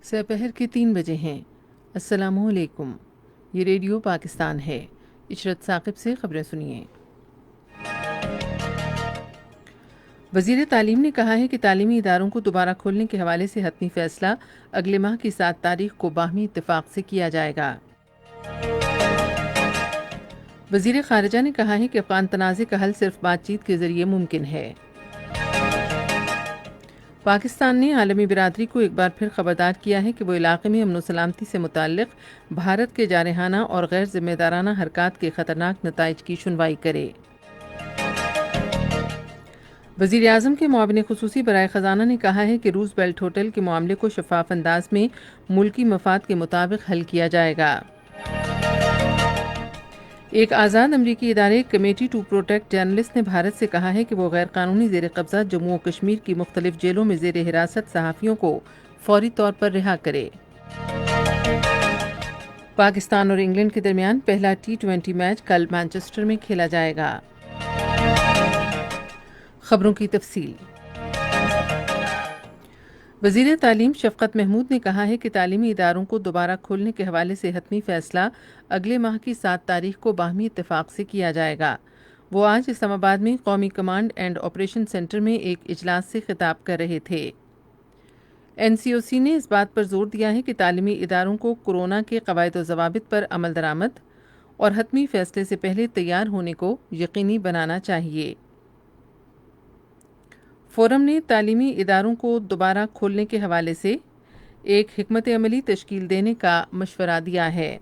سپہر کے 3 بجے ہیں۔ السلام علیکم، یہ ریڈیو پاکستان ہے۔ عشرت ثاقب سے خبریں سنیے۔ وزیر تعلیم نے کہا ہے کہ تعلیمی اداروں کو دوبارہ کھولنے کے حوالے سے حتمی فیصلہ اگلے ماہ کی 7 تاریخ کو باہمی اتفاق سے کیا جائے گا۔ وزیر خارجہ نے کہا ہے کہ افغان تنازع کا حل صرف بات چیت کے ذریعے ممکن ہے۔ پاکستان نے عالمی برادری کو ایک بار پھر خبردار کیا ہے کہ وہ علاقے میں امن و سلامتی سے متعلق بھارت کے جارحانہ اور غیر ذمہ دارانہ حرکات کے خطرناک نتائج کی سنوائی کرے۔ وزیر اعظم کے معاون خصوصی برائے خزانہ نے کہا ہے کہ روز بیلٹ ہوٹل کے معاملے کو شفاف انداز میں ملکی مفاد کے مطابق حل کیا جائے گا۔ ایک آزاد امریکی ادارے کمیٹی ٹو پروٹیکٹ جرنلسٹ نے بھارت سے کہا ہے کہ وہ غیر قانونی زیر قبضہ جموں و کشمیر کی مختلف جیلوں میں زیر حراست صحافیوں کو فوری طور پر رہا کرے۔ پاکستان اور انگلینڈ کے درمیان پہلا T20 میچ کل مانچسٹر میں کھیلا جائے گا۔ خبروں کی تفصیل۔ وزیر تعلیم شفقت محمود نے کہا ہے کہ تعلیمی اداروں کو دوبارہ کھولنے کے حوالے سے حتمی فیصلہ اگلے ماہ کی 7 تاریخ کو باہمی اتفاق سے کیا جائے گا۔ وہ آج اسلام آباد میں قومی کمانڈ اینڈ آپریشن سینٹر میں ایک اجلاس سے خطاب کر رہے تھے۔ NCOC نے اس بات پر زور دیا ہے کہ تعلیمی اداروں کو کورونا کے قواعد و ضوابط پر عمل درآمد اور حتمی فیصلے سے پہلے تیار ہونے کو یقینی بنانا چاہیے۔ فورم نے تعلیمی اداروں کو دوبارہ کھولنے کے حوالے سے ایک حکمت عملی تشکیل دینے کا مشورہ دیا ہے۔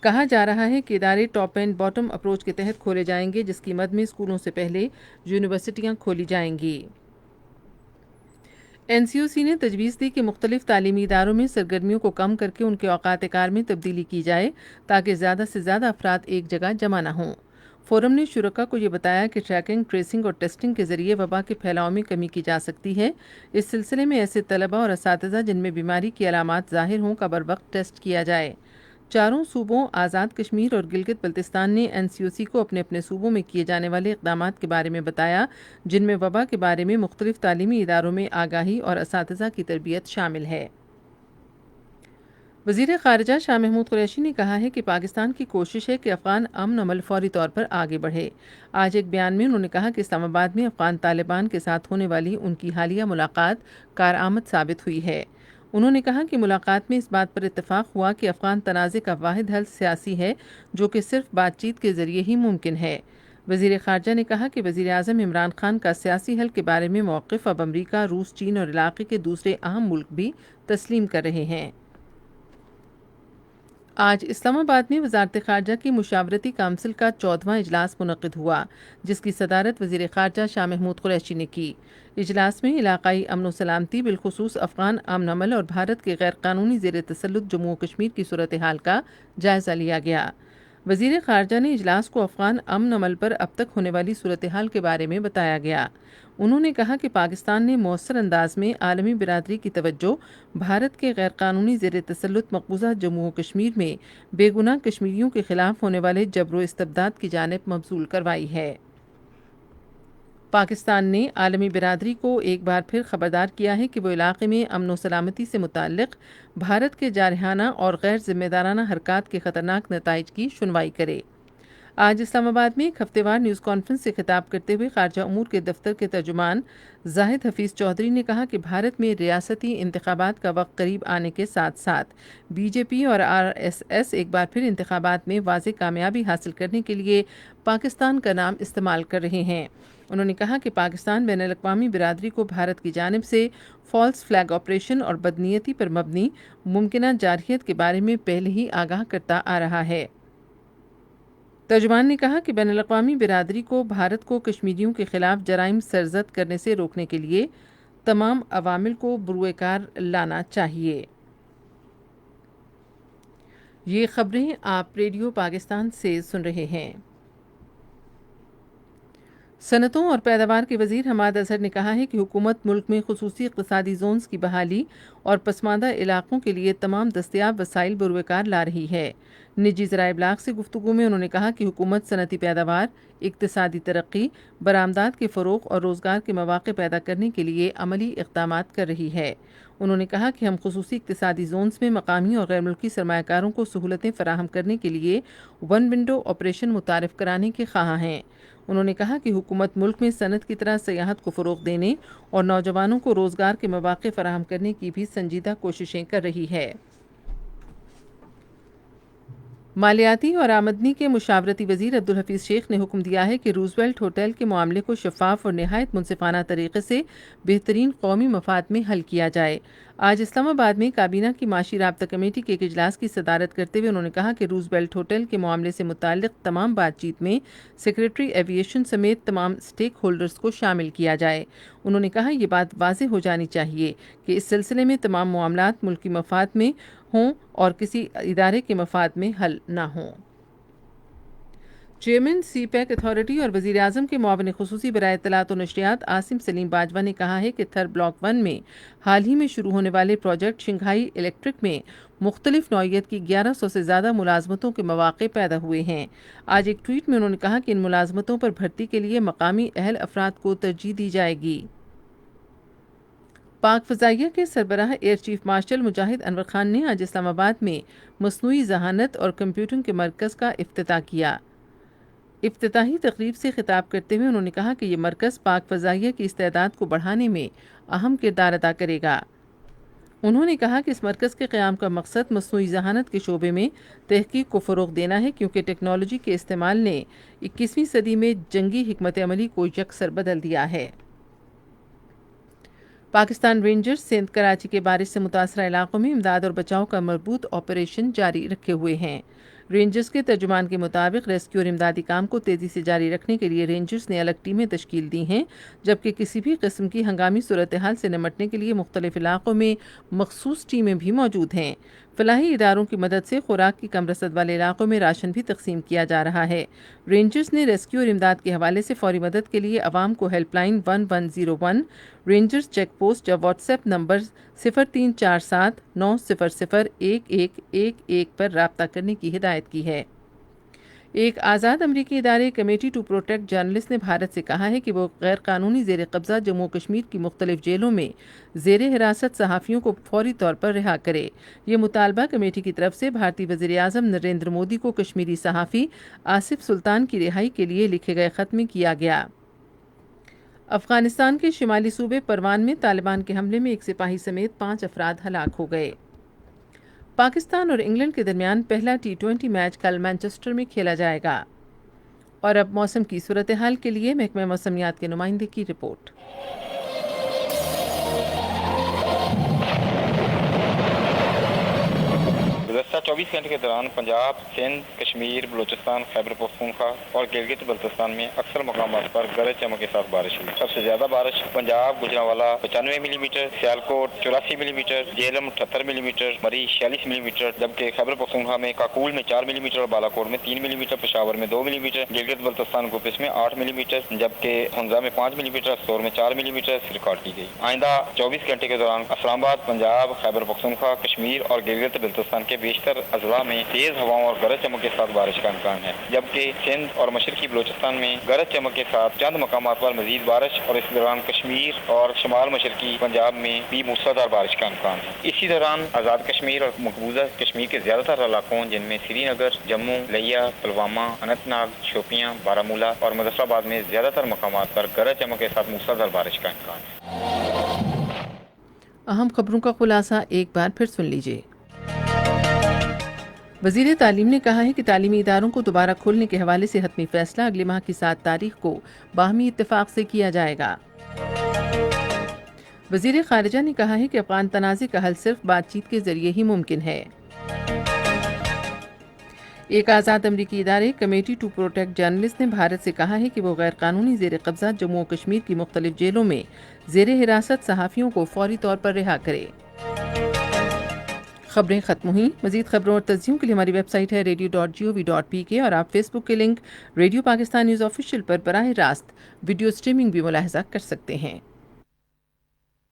کہا جا رہا ہے کہ ادارے ٹاپ اینڈ باٹم اپروچ کے تحت کھولے جائیں گے، جس کی مد میں اسکولوں سے پہلے یونیورسٹیاں کھولی جائیں گی۔ NCOC نے تجویز دی کہ مختلف تعلیمی اداروں میں سرگرمیوں کو کم کر کے ان کے اوقات کار میں تبدیلی کی جائے تاکہ زیادہ سے زیادہ افراد ایک جگہ جمع نہ ہوں۔ فورم نے شرکاء کو یہ بتایا کہ ٹریکنگ، ٹریسنگ اور ٹیسٹنگ کے ذریعے وبا کے پھیلاؤ میں کمی کی جا سکتی ہے۔ اس سلسلے میں ایسے طلبہ اور اساتذہ جن میں بیماری کی علامات ظاہر ہوں کا بروقت ٹیسٹ کیا جائے۔ چاروں صوبوں آزاد کشمیر اور گلگت بلتستان نے NCOC کو اپنے اپنے صوبوں میں کیے جانے والے اقدامات کے بارے میں بتایا، جن میں وبا کے بارے میں مختلف تعلیمی اداروں میں آگاہی اور اساتذہ کی تربیت شامل ہے۔ وزیر خارجہ شاہ محمود قریشی نے کہا ہے کہ پاکستان کی کوشش ہے کہ افغان امن عمل فوری طور پر آگے بڑھے۔ آج ایک بیان میں انہوں نے کہا کہ اسلام آباد میں افغان طالبان کے ساتھ ہونے والی ان کی حالیہ ملاقات کارآمد ثابت ہوئی ہے۔ انہوں نے کہا کہ ملاقات میں اس بات پر اتفاق ہوا کہ افغان تنازع کا واحد حل سیاسی ہے، جو کہ صرف بات چیت کے ذریعے ہی ممکن ہے۔ وزیر خارجہ نے کہا کہ وزیر اعظم عمران خان کا سیاسی حل کے بارے میں موقف اب امریکہ، روس، چین اور علاقے کے دوسرے اہم ملک بھی تسلیم کر رہے ہیں۔ آج اسلام آباد میں وزارت خارجہ کی مشاورتی کونسل کا 14واں اجلاس منعقد ہوا، جس کی صدارت وزیر خارجہ شاہ محمود قریشی نے کی۔ اجلاس میں علاقائی امن و سلامتی، بالخصوص افغان امن عمل اور بھارت کے غیر قانونی زیر تسلط جموں و کشمیر کی صورتحال کا جائزہ لیا گیا۔ وزیر خارجہ نے اجلاس کو افغان امن عمل پر اب تک ہونے والی صورتحال کے بارے میں بتایا گیا۔ انہوں نے کہا کہ پاکستان نے مؤثر انداز میں عالمی برادری کی توجہ بھارت کے غیر قانونی زیر تسلط مقبوضہ جموں و کشمیر میں بے گناہ کشمیریوں کے خلاف ہونے والے جبر و استبداد کی جانب مبذول کروائی ہے۔ پاکستان نے عالمی برادری کو ایک بار پھر خبردار کیا ہے کہ وہ علاقے میں امن و سلامتی سے متعلق بھارت کے جارحانہ اور غیر ذمہ دارانہ حرکات کے خطرناک نتائج کی سنوائی کرے۔ آج اسلام آباد میں ایک ہفتہ وار نیوز کانفرنس سے خطاب کرتے ہوئے خارجہ امور کے دفتر کے ترجمان زاہد حفیظ چودھری نے کہا کہ بھارت میں ریاستی انتخابات کا وقت قریب آنے کے ساتھ ساتھ BJP اور RSS ایک بار پھر انتخابات میں واضح کامیابی حاصل کرنے کے لیے پاکستان کا نام استعمال کر رہے ہیں۔ انہوں نے کہا کہ پاکستان بین الاقوامی برادری کو بھارت کی جانب سے فالس فلیگ آپریشن اور بدنیتی پر مبنی ممکنہ جارحیت کے بارے میں پہلے ہی آگاہ کرتا آ رہا ہے۔ ترجمان نے کہا کہ بین الاقوامی برادری کو بھارت کو کشمیریوں کے خلاف جرائم سرزد کرنے سے روکنے کے لیے تمام عوامل کو بروئے کار لانا چاہیے۔ یہ خبریں آپ ریڈیو پاکستان سے سن رہے ہیں۔ صنعتوں اور پیداوار کے وزیر حماد اظہر نے کہا ہے کہ حکومت ملک میں خصوصی اقتصادی زونز کی بحالی اور پسماندہ علاقوں کے لیے تمام دستیاب وسائل بروئے کار لا رہی ہے۔ نجی ذرائع ابلاغ سے گفتگو میں انہوں نے کہا کہ حکومت صنعتی پیداوار، اقتصادی ترقی، برآمدات کے فروغ اور روزگار کے مواقع پیدا کرنے کے لیے عملی اقدامات کر رہی ہے۔ انہوں نے کہا کہ ہم خصوصی اقتصادی زونز میں مقامی اور غیر ملکی سرمایہ کاروں کو سہولتیں فراہم کرنے کے لیے ون ونڈو آپریشن متعارف کرانے کے خواہاں ہیں۔ انہوں نے کہا کہ حکومت ملک میں صنعت کی طرح سیاحت کو فروغ دینے اور نوجوانوں کو روزگار کے مواقع فراہم کرنے کی بھی سنجیدہ کوششیں کر رہی ہے۔ مالیاتی اور آمدنی کے مشاورتی وزیر عبدالحفیظ شیخ نے حکم دیا ہے کہ روزویلٹ ہوٹل کے معاملے کو شفاف اور نہایت منصفانہ طریقے سے بہترین قومی مفاد میں حل کیا جائے۔ آج اسلام آباد میں کابینہ کی معاشی رابطہ کمیٹی کے ایک اجلاس کی صدارت کرتے ہوئے انہوں نے کہا کہ روزویلٹ ہوٹل کے معاملے سے متعلق تمام بات چیت میں سیکریٹری ایویشن سمیت تمام اسٹیک ہولڈرز کو شامل کیا جائے۔ انہوں نے کہا یہ بات واضح ہو جانی چاہیے کہ اس سلسلے میں تمام معاملات ملکی مفاد میں ہوں اور کسی ادارے کے مفاد میں حل نہ ہوں۔ چیئرمین سی پیک اتھارٹی اور وزیر اعظم کے معاون خصوصی برائے اطلاعات و نشریات عاصم سلیم باجوہ نے کہا ہے کہ تھر بلاک 1 میں حال ہی میں شروع ہونے والے پروجیکٹ شنگھائی الیکٹرک میں مختلف نوعیت کی 1100 سے زیادہ ملازمتوں کے مواقع پیدا ہوئے ہیں۔ آج ایک ٹویٹ میں انہوں نے کہا کہ ان ملازمتوں پر بھرتی کے لیے مقامی اہل افراد کو ترجیح دی جائے گی۔ پاک فضائیہ کے سربراہ ایئر چیف مارشل مجاہد انور خان نے آج اسلام آباد میں مصنوعی ذہانت اور کمپیوٹنگ کے مرکز کا افتتاح کیا۔ افتتاحی تقریب سے خطاب کرتے ہوئے انہوں نے کہا کہ یہ مرکز پاک فضائیہ کی استعداد کو بڑھانے میں اہم کردار ادا کرے گا۔ انہوں نے کہا کہ اس مرکز کے قیام کا مقصد مصنوعی ذہانت کے شعبے میں تحقیق کو فروغ دینا ہے، کیونکہ ٹیکنالوجی کے استعمال نے 21ویں صدی میں جنگی حکمت عملی کو یکسر بدل دیا ہے۔ پاکستان رینجرز سندھ کراچی کے بارش سے متاثرہ علاقوں میں امداد اور بچاؤ کا مربوط آپریشن جاری رکھے ہوئے ہیں۔ رینجرز کے ترجمان کے مطابق ریسکیو اور امدادی کام کو تیزی سے جاری رکھنے کے لیے رینجرز نے الگ ٹیمیں تشکیل دی ہیں، جبکہ کسی بھی قسم کی ہنگامی صورتحال سے نمٹنے کے لیے مختلف علاقوں میں مخصوص ٹیمیں بھی موجود ہیں۔ فلاحی اداروں کی مدد سے خوراک کی کم رسد والے علاقوں میں راشن بھی تقسیم کیا جا رہا ہے۔ رینجرز نے ریسکیو اور امداد کے حوالے سے فوری مدد کے لیے عوام کو help line 1101 rangers check post یا واٹس ایپ نمبر 0347 900 1111 پر رابطہ کرنے کی ہدایت کی ہے۔ ایک آزاد امریکی ادارے کمیٹی ٹو پروٹیکٹ جرنلسٹ نے بھارت سے کہا ہے کہ وہ غیر قانونی زیر قبضہ جموں و کشمیر کی مختلف جیلوں میں زیر حراست صحافیوں کو فوری طور پر رہا کرے۔ یہ مطالبہ کمیٹی کی طرف سے بھارتی وزیر اعظم نریندر مودی کو کشمیری صحافی آصف سلطان کی رہائی کے لیے لکھے گئے خط میں کیا گیا۔ افغانستان کے شمالی صوبے پروان میں طالبان کے حملے میں ایک سپاہی سمیت 5 افراد ہلاک ہو گئے۔ پاکستان اور انگلینڈ کے درمیان پہلا T20 میچ کل مانچسٹر میں کھیلا جائے گا۔ اور اب موسم کی صورتحال کے لیے محکمہ موسمیات کے نمائندے کی رپورٹ۔ گزشتہ 24 گھنٹے کے دوران پنجاب، سندھ، کشمیر، بلوچستان، خیبر پختونخوا اور گلگت بلتستان میں اکثر مقامات پر گرج چمک کے ساتھ بارش ہوئی۔ سب سے زیادہ بارش پنجاب گوجرانوالا 95 ملی میٹر، سیالکوٹ 84 ملی میٹر، جہلم 78 ملی میٹر، مری 46 ملی میٹر، جبکہ خیبر پختونخوا میں کاکول میں 4 ملی میٹر اور بالاکوٹ میں 3 ملی میٹر، پشاور میں 2 ملی میٹر، گلگت بلتستان گوپس میں 8 ملی میٹر، جبکہ حنزہ میں 5 ملی میٹر، سور میں 4 ملی میٹر ریکارڈ کی گئی۔ آئندہ 24 گھنٹے کے دوران اسلام آباد، پنجاب، خیبر پختونخوا، کشمیر اور گلگت بلتستان کے بیشتر اضلاع میں تیز ہواؤں اور گرج چمک کے ساتھ بارش کا امکان ہے، جبکہ سندھ اور مشرقی بلوچستان میں گرج چمک کے ساتھ چند مقامات پر مزید بارش اور اس دوران کشمیر اور شمال مشرقی پنجاب میں بھی موسلادھار بارش کا امکان ہے۔ اسی دوران آزاد کشمیر اور مقبوضہ کشمیر کے زیادہ تر علاقوں جن میں سری نگر، جموں، لیا، پلوامہ، اننت ناگ، شوپیاں، بارامولہ اور مظفر آباد میں زیادہ تر مقامات پر گرج چمک کے ساتھ موسلادھار بارش کا امکان ہے۔ اہم خبروں کا خلاصہ ایک بار پھر سن لیجیے۔ وزیر تعلیم نے کہا ہے کہ تعلیمی اداروں کو دوبارہ کھولنے کے حوالے سے حتمی فیصلہ اگلے ماہ کی 7 تاریخ کو باہمی اتفاق سے کیا جائے گا۔ وزیر خارجہ نے کہا ہے کہ افغان تنازع کا حل صرف بات چیت کے ذریعے ہی ممکن ہے۔ ایک آزاد امریکی ادارے کمیٹی ٹو پروٹیکٹ جرنلسٹ نے بھارت سے کہا ہے کہ وہ غیر قانونی زیر قبضہ جموں و کشمیر کی مختلف جیلوں میں زیر حراست صحافیوں کو فوری طور پر رہا کرے۔ خبریں ختم ہوئیں۔ مزید خبروں اور تجزیوں کے لیے ہماری ویب سائٹ ہے radio.gov.pk اور آپ فیس بک کے link radio Pakistan news official پر براہ راست ویڈیو سٹریمنگ بھی ملاحظہ کر سکتے ہیں۔